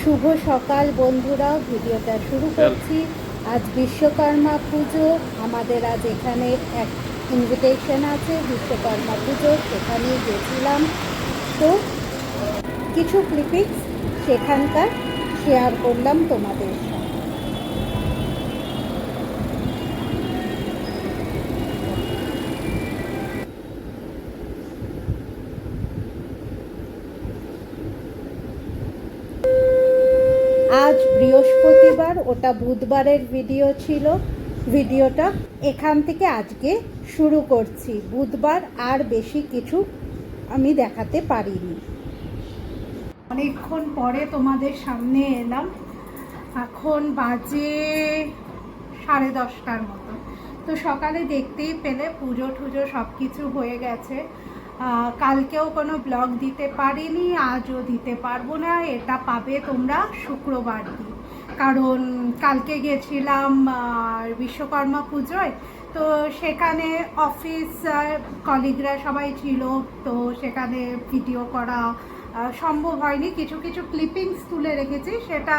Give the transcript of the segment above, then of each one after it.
শুভ সকাল বন্ধুরা, ভিডিওটা শুরু করছি। আজ বিশ্বকর্মা পুজো। আমাদের আজ এখানে এক ইনভিটেশন আছে বিশ্বকর্মা পুজো, সেখানেই গেছিলাম। তো কিছু ক্লিপিংস সেখানকার শেয়ার করলাম তোমাদের সাথে। আজ বৃহস্পতিবার, ওটা বুধবারের ভিডিও ছিল। ভিডিওটা এখান থেকে আজকে শুরু করছি। বুধবার আর বেশি কিছু আমি দেখাতে পারিনি। অনেকক্ষণ পরে তোমাদের সামনে এলাম। এখন বাজে 10:30 মতো। তো সকালে দেখতেই পেলে পুজো টুজো সব কিছু হয়ে গেছে। কালকেও কোনো ব্লগ দিতে পারিনি, আজও দিতে পারবো না। এটা পাবে তোমরা শুক্রবার দিন, কারণ কালকে গেছিলাম বিশ্বকর্মা পুজোয়। তো সেখানে অফিস কলিগরা সবাই ছিল, তো সেখানে ভিডিও করা সম্ভব হয়নি। কিছু কিছু ক্লিপিংস তুলে রেখেছি, সেটা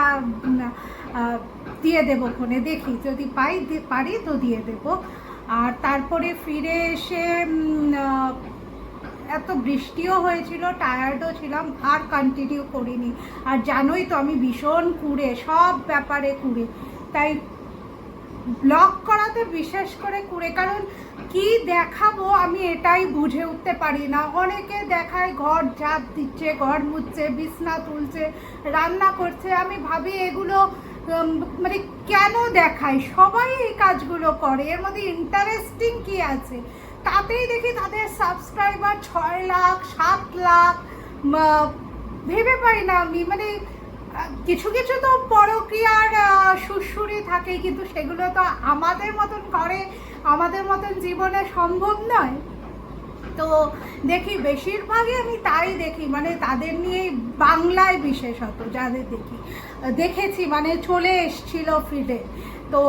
দিয়ে দেবো ফোনে, দেখি যদি পারি তো দিয়ে দেবো। আর তারপরে ফিরে এসে এত বৃষ্টিও হয়েছিল, টায়ার্ডও ছিলাম, আর কন্টিনিউ করিনি। আর জানোই তো আমি ভীষণ কুড়ে, সব ব্যাপারে কুড়ে, তাই ব্লগ করাতে বিশেষ করে কুড়ে। কারণ কি দেখাবো আমি এটাই বুঝে উঠতে পারি না। অনেকে দেখায় ঘর ঝাঁপ দিচ্ছে, ঘর মুছছে, বিছনা তুলছে, রান্না করছে। আমি ভাবি এগুলো মানে কেন দেখায়? সবাই এই কাজগুলো করে, এর মধ্যে ইন্টারেস্টিং কি আছে? তাতেই দেখি তাদের সাবস্ক্রাইবার 6 লাখ 7 লাখ। ভেবে পাই না আমি, মানে কিছু কিছু তো পরকীয়ার সুরসুরি থাকে, কিন্তু সেগুলো তো আমাদের মতন করে, আমাদের মতন জীবনে সম্ভব নয়। তো দেখি বেশিরভাগই আমি তাই দেখি, মানে তাদের নিয়ে বাংলায় বিশেষত যাদের দেখেছি, মানে চলে এসছিল ফিডে। তো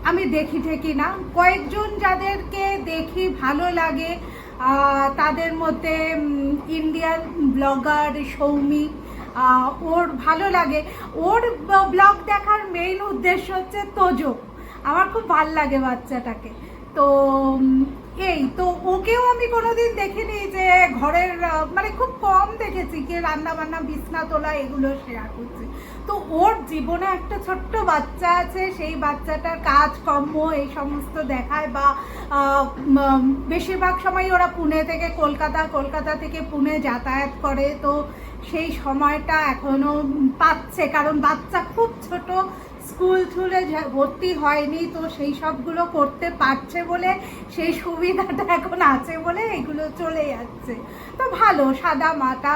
আমি দেখি না, কয়েকজন যাদেরকে দেখি ভালো লাগে, তাদের মধ্যে ইন্ডিয়ান ব্লগার সৌমি, ওর ভালো লাগে। ওর ব্লগ দেখার মেইন উদ্দেশ্য হচ্ছে তোজো। আমার খুব ভাল লাগে বাচ্চাটাকে। তো এই তো, ওকেও আমি কোনোদিন দেখিনি যে ঘরের, মানে খুব কম দেখেছি কি রান্না বান্না, বিছনা তোলা এগুলো শেয়ার করছে। তো ওর জীবনে একটা ছোট্ট বাচ্চা আছে, সেই বাচ্চাটার কাজকর্ম এই সমস্ত দেখায়। বা বেশিরভাগ সময় ওরা পুনে থেকে কলকাতা, কলকাতা থেকে পুনে যাতায়াত করে। তো সেই সময়টা এখনো পাচ্ছে, কারণ বাচ্চা খুব ছোট, স্কুল ছুলে ভর্তি হয়নি। তো সেই সবগুলো করতে পারছে বলে, সেই সুবিধাটা এখন আছে বলে এগুলো চলে যাচ্ছে। তো ভালো সাদা মাটা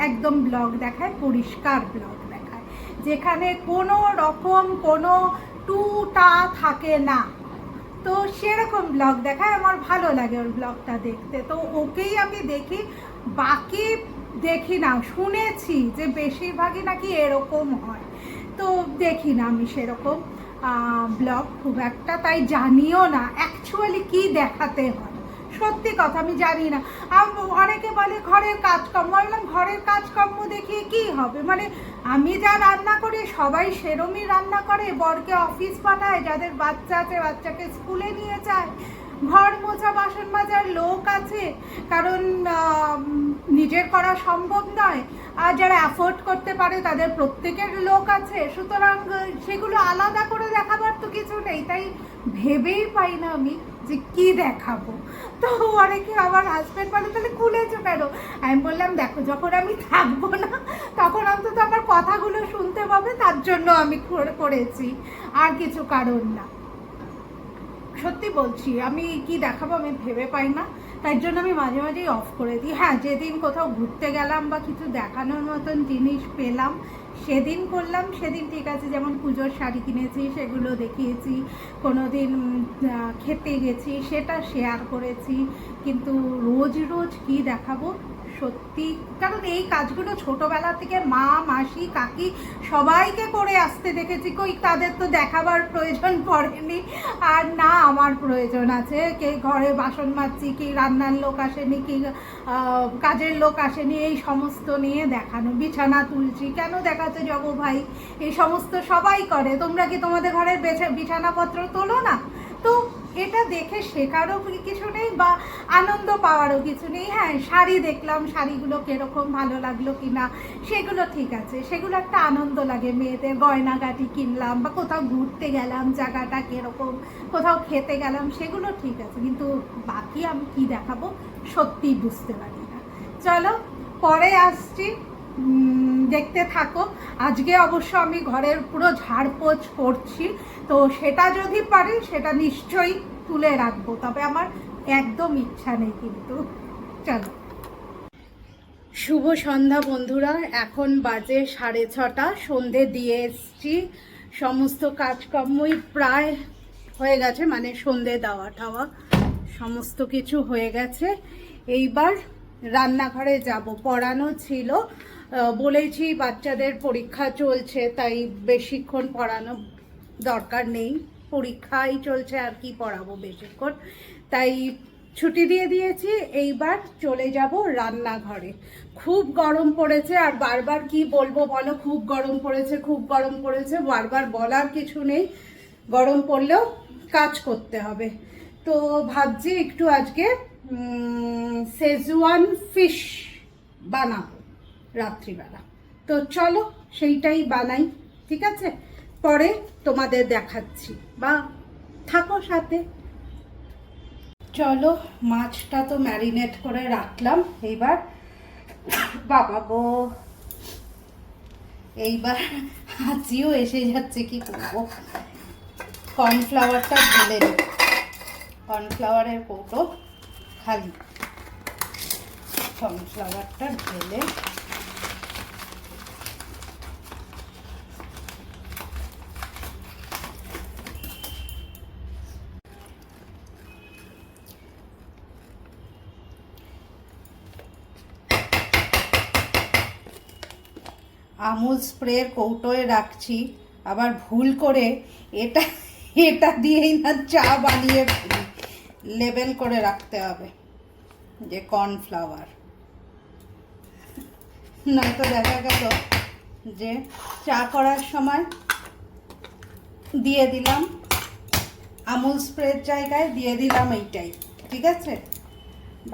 একদম ব্লগ দেখায়, পরিষ্কার ব্লগ দেখায়, যেখানে কোনো রকম কোনো টুটা থাকে না। তো সেরকম ব্লগ দেখায়, আমার ভালো লাগে ওর ব্লগটা দেখতে। তো ওকেই আমি দেখি, বাকি দেখি না। শুনেছি যে বেশিরভাগই নাকি এরকম হয়, তো দেখি না আমি সেরকম ব্লগ খুব একটা, তাই জানিও না অ্যাকচুয়ালি কি দেখাতে হয়। সত্যি কথা আমি জানি না। অনেকে বলে ঘরের কাজকর্ম, বললাম ঘরের কাজকর্ম দেখিয়ে কি হবে? মানে আমি যা রান্না করি সবাই সেরমই রান্না করে। বরকে অফিস পাঠায়, যাদের বাচ্চা আছে বাচ্চাকে স্কুলে নিয়ে যায়, ঘর মোছা বাসন মাজার লোক আছে, কারণ নিজের করা সম্ভব নয়। আর যারা অ্যাফোর্ড করতে পারে তাদের প্রত্যেকের লোক আছে। সুতরাং সেগুলো আলাদা করে দেখাবার তো কিছু নেই। তাই ভেবেই পাই না আমি যে কি দেখাবো। তো অনেকে আমার হাজব্যান্ড বলে তাহলে খুলেছো কেন? আমি বললাম দেখো, যখন আমি থাকবো না তখন অন্তত আমার কথাগুলো শুনতে পাবে, তার জন্য আমি করেছি, আর কিছু কারণ না। সত্যি বলছি, আমি কি দেখাবো আমি ভেবে পাই না, তাই জন্য আমি মাঝে মাঝেই অফ করে দিই। হ্যাঁ, যেদিন কোথাও ঘুরতে গেলাম বা কিছু দেখানোর মতন জিনিস পেলাম সেদিন করলাম, সেদিন ঠিক আছে। যেমন পুজোর শাড়ি কিনেছি সেগুলো দেখিয়েছি, কোনো দিন খেতে গেছি সেটা শেয়ার করেছি, কিন্তু রোজ রোজ কি দেখাবো? সত্যি, কারণ এই কাজগুলো ছোটবেলা থেকে মা মাসি কাকি সবাইকে করে আসতে দেখেছি, কই তাদের তো দেখাবার প্রয়োজন পড়েনি। আর না আমার প্রয়োজন আছে, কে ঘরে বাসন মাজছি, কি রান্নার লোক আসেনি, কি কাজের লোক আসেনি, এই সমস্ত নিয়ে দেখানো। বিছানা তুলছি, কেন দেখাতে যাবো ভাই, এই সমস্ত সবাই করে, তোমরা কি তোমাদের ঘরের বিছানাপত্র তোলো না? তো এটা দেখে শেখারও কিছু নেই বা আনন্দ পাওয়ারও কিছু নেই। হ্যাঁ, শাড়ি দেখলাম, শাড়িগুলো কীরকম ভালো লাগলো কি না সেগুলো ঠিক আছে, সেগুলো একটা আনন্দ লাগে। মেয়েদের গয়নাগাটি কিনলাম বা কোথাও ঘুরতে গেলাম, জায়গাটা কীরকম, কোথাও খেতে গেলাম, সেগুলো ঠিক আছে, কিন্তু বাকি আমি কি দেখাবো সত্যিই বুঝতে পারি না। চলো পরে আসছি, দেখতে থাকো। আজকে অবশ্য আমি ঘরের পুরো ঝাড়পোছ করছি, তো সেটা যদি পারি সেটা নিশ্চয়ই তুলে রাখবো, তবে আমার একদম ইচ্ছা নেই কিন্তু। চলো, শুভ সন্ধ্যা বন্ধুরা, এখন বাজে 6:30, সন্ধে দিয়ে এসছি। সমস্ত কাজকর্মই প্রায় হয়ে গেছে, মানে সন্ধে দেওয়া ঠাওয়া সমস্ত কিছু হয়ে গেছে। এইবার রান্নাঘরে যাব, পড়ানো ছিল, বলেছি বাচ্চাদের পরীক্ষা চলছে, তাই বেশিক্ষণ পড়ানো দরকার নেই, পরীক্ষাই চলছে আর কি পড়াবো বেশিক্ষণ, তাই ছুটি দিয়ে দিয়েছি। এইবার চলে যাব রান্নাঘরে। খুব গরম পড়েছে, আর বারবার কি বলবো বলো, খুব গরম পড়েছে, খুব গরম পড়েছে, বারবার বলার কিছু নেই, গরম পড়লেও কাজ করতে হবে। তো ভাবছি একটু আজকে শেজওয়ান ফিশ বানাবো রাত্রিবেলা, তো চলো সেইটাই বানাই, ঠিক আছে? পরে তোমাদের দেখাচ্ছি, বা থাকো সাথে। চলো, মাছটা তো ম্যারিনেট করে রাখলাম, এইবার বাবা গো, এইবার হাঁচিও এসে যাচ্ছে, কি করবো। কর্নফ্লাওয়ারটা ঢেলে নিই, কর্নফ্লাওয়ারের কৌটো খালি, কর্নফ্লাওয়ারটা ঢেলে আমুল স্প্রের কৌটোয় রাখছি, আবার ভুল করে এটা এটা দিয়েই না চা বানিয়ে ফেলি। লেবেল করে রাখতে হবে যে কর্নফ্লাওয়ার, নয়তো দেখা গেল যে চা করার সময় দিয়ে দিলাম আমুল স্প্রের জায়গায় দিয়ে দিলাম এইটাই, ঠিক আছে?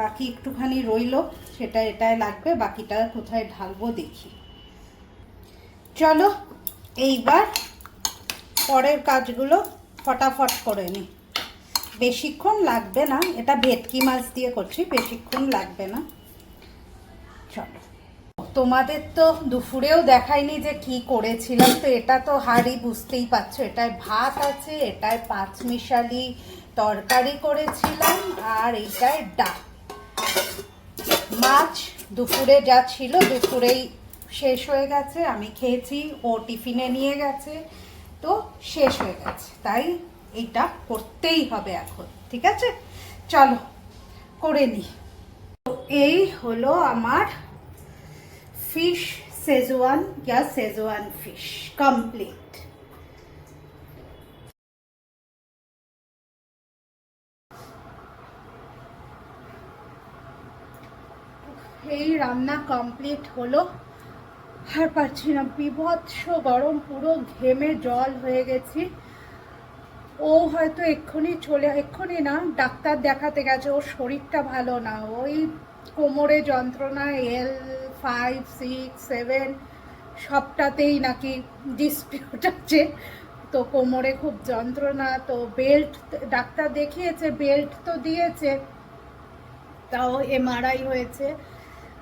বাকি একটুখানি রইলো, সেটা এটাই লাগবে, বাকিটা কোথায় ঢালবো দেখি। চলো এইবার পরের কাজগুলো ফটাফট করে নিই, বেশিক্ষণ লাগবে না, এটা ভেটকি মাছ দিয়ে করছি, বেশিক্ষণ লাগবে না। চলো, তোমাদের তো দুপুরেও দেখাইনি যে কি করেছিলাম, তো এটা তো হাঁড়ি, বুঝতেই পারছো, এটায় ভাত আছে, এটায় পাঁচমিশালি তরকারি করেছিলাম, আর এইটায় ডাল। মাছ দুপুরে যা ছিল দুপুরেই শেষ হয়ে গেছে, আমি খেয়েছি, ও টিফিনে নিয়ে গেছে, তো শেষ হয়ে গেছে, তাই এটা করতেই হবে এখন, ঠিক আছে? চলো করে নিই। তো এই হলো আমার ফিশ শেজওয়ান या শেজওয়ান ফিশ কমপ্লিট। এই রান্না কমপ্লিট হলো, আর পারছি না, বিভৎস গরম, পুরো ঘেমে জল হয়ে গেছি। ও হয়তো এক্ষুনি না, ডাক্তার দেখাতে গেছে, ওর শরীরটা ভালো না, ওই কোমরে যন্ত্রণা, L5, 6, 7 সবটাতেই নাকি ডিসপিউট আছে, তো কোমরে খুব যন্ত্রণা, তো বেল্ট ডাক্তার দেখিয়েছে, বেল্ট তো দিয়েছে, তাও MRI হয়েছে,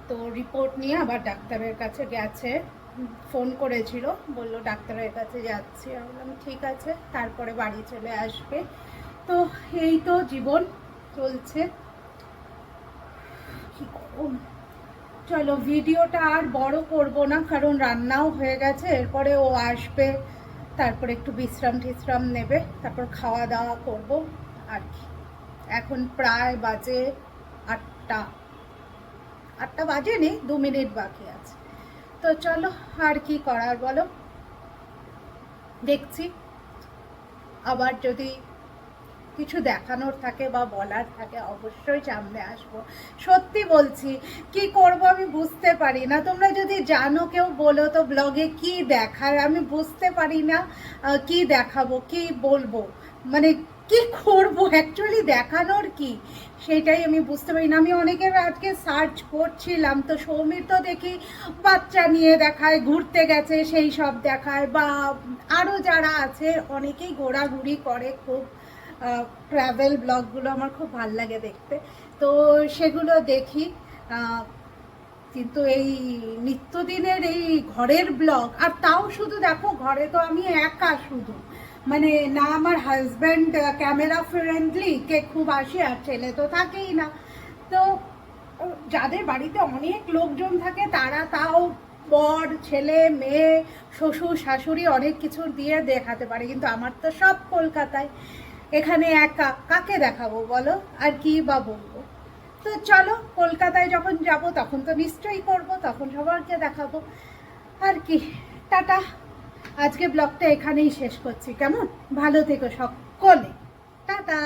তো রিপোর্ট নিয়ে আবার ডাক্তারের কাছে গেছে, ফোন করেছিল, বললো ডাক্তারের কাছে যাচ্ছি, আমি বললাম ঠিক আছে, তারপরে বাড়ি চলে আসবে। তো এই তো জীবন চলছে, কি করব। চলো ভিডিওটা আর বড় করব না, কারণ রান্নাও হয়ে গেছে, এরপরে ও আসবে, তারপরে একটু বিশ্রাম নেবে, তারপর খাওয়া দাওয়া করব আর কি। এখন প্রায় বাজে 8টা, 8টা বাজেনি, 2 মিনিট বাকি আছে। তো চলো, আর কি করার বলো, দেখছি আবার যদি কিছু দেখানোর থাকে বা বলার থাকে অবশ্যই সামনে আসবো। সত্যি বলছি, কি করব আমি বুঝতে পারি না। তোমরা যদি জানো কেউ বলো তো ব্লগে কি দেখার, আমি বুঝতে পারি না কি দেখাবো, কি বলবো, মানে কি করব অ্যাকচুয়ালি, দেখানোর কি সেটাই আমি বুঝতে পারি না। আমি অনেকের আজকে সার্চ করছিলাম, তো সৌমির তো দেখি বাচ্চা নিয়ে দেখায়, ঘুরতে গেছে সেই সব দেখায়, বা আরও যারা আছে অনেকেই ঘোরাঘুরি করে খুব, ট্রাভেল ব্লগগুলো আমার খুব ভাল লাগে দেখতে, তো সেগুলো দেখি। কিন্তু এই নিত্যদিনের এই ঘরের ব্লগ, আর তাও শুধু দেখো ঘরে তো আমি একা শুধু, মানে না আমার হাজব্যান্ড ক্যামেরা ফ্রেন্ডলি কে খুব আসে, আর ছেলে তো থাকেই না। তো যাদের বাড়িতে অনেক লোকজন থাকে তারা তাও বর, ছেলে, মেয়ে, শ্বশুর, শাশুড়ি অনেক কিছু দিয়ে দেখাতে পারে, কিন্তু আমার তো সব কলকাতায়, এখানে একা, কাকে দেখাবো বলো, আর কি বা বলবো। তো চলো, কলকাতায় যখন যাব তখন তো নিশ্চয়ই করব, তখন সবাইকে দেখাবো। আর কি, টাটা। আজকে ব্লগটা এখানেই শেষ করছি, কেমন? ভালো থেকো সকলে, টাটা।